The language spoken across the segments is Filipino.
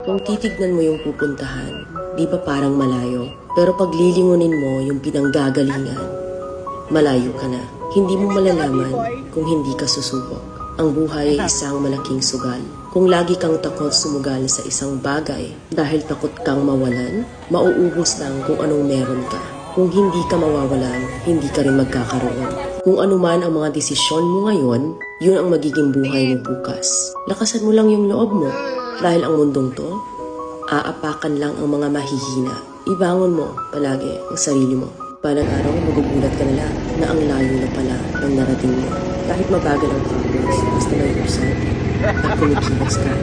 Kung titignan mo yung pupuntahan, di ba parang malayo? Pero pag lilingunin mo yung pinanggagalingan, malayo ka na. Hindi mo malalaman kung hindi ka susubok. Ang buhay ay isang malaking sugal. Kung lagi kang takot sumugal sa isang bagay dahil takot kang mawalan, mauubos lang kung anong meron ka. Kung hindi ka mawawalan, hindi ka rin magkakaroon. Kung ano man ang mga desisyon mo ngayon, yun ang magiging buhay mo bukas. Lakasan mo lang yung loob mo dahil ang mundong to, aapakan lang ang mga mahihina. Ibangon mo palagi ang sarili mo. Balang araw, magugulat ka na lang na ang layo na pala ng narating mo. Kahit mabagal ang progress, basta may usap at kumikilos ka.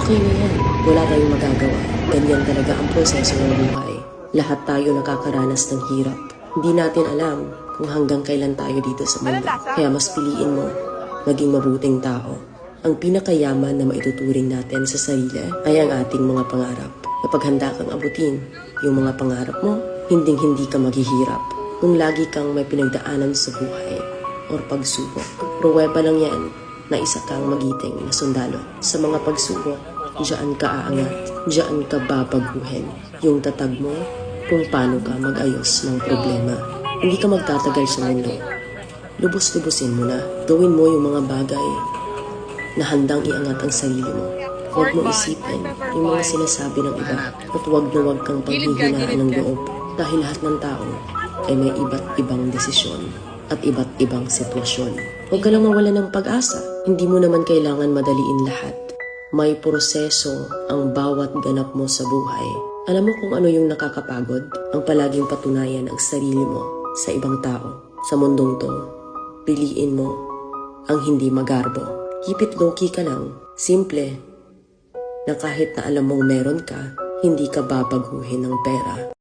Okay na yan. Wala tayong magagawa. Ganyan talaga ang proseso ng buhay. Lahat tayo nakakaranas ng hirap. Hindi natin alam kung hanggang kailan tayo dito sa mundo. Kaya mas piliin mo maging mabuting tao. Ang pinakayaman na maituturing natin sa sarili ay ang ating mga pangarap. Kapag handa kang abutin yung mga pangarap mo, hinding-hindi ka maghihirap. Kung lagi kang may pinagdaanan sa buhay or pagsubok, pruweba lang yan na isa kang magiting na sundalo. Sa mga pagsubok, diyan ka aangat, diyan ka babaguhin. Yung tatag mo kung paano ka mag-ayos ng problema. Hindi ka magtatagal sa mundo. Lubos-lubusin mo na. Gawin mo yung mga bagay na handang iangat ang sarili mo. Huwag mo isipin yung mga sinasabi ng iba at huwag na huwag kang panghihinaan ng loob dahil lahat ng tao ay may iba't ibang desisyon at iba't ibang sitwasyon. Huwag ka lang mawala ng pag-asa. Hindi mo naman kailangan madaliin lahat. May proseso ang bawat ganap mo sa buhay. Alam mo kung ano yung nakakapagod? Ang palaging patunayan ang sarili mo sa ibang tao. Sa mundong to, piliin mo ang hindi magarbo. Keep it low-key ka lang. Simple. Na kahit na alam mong meron ka, hindi ka babaguhin ng pera.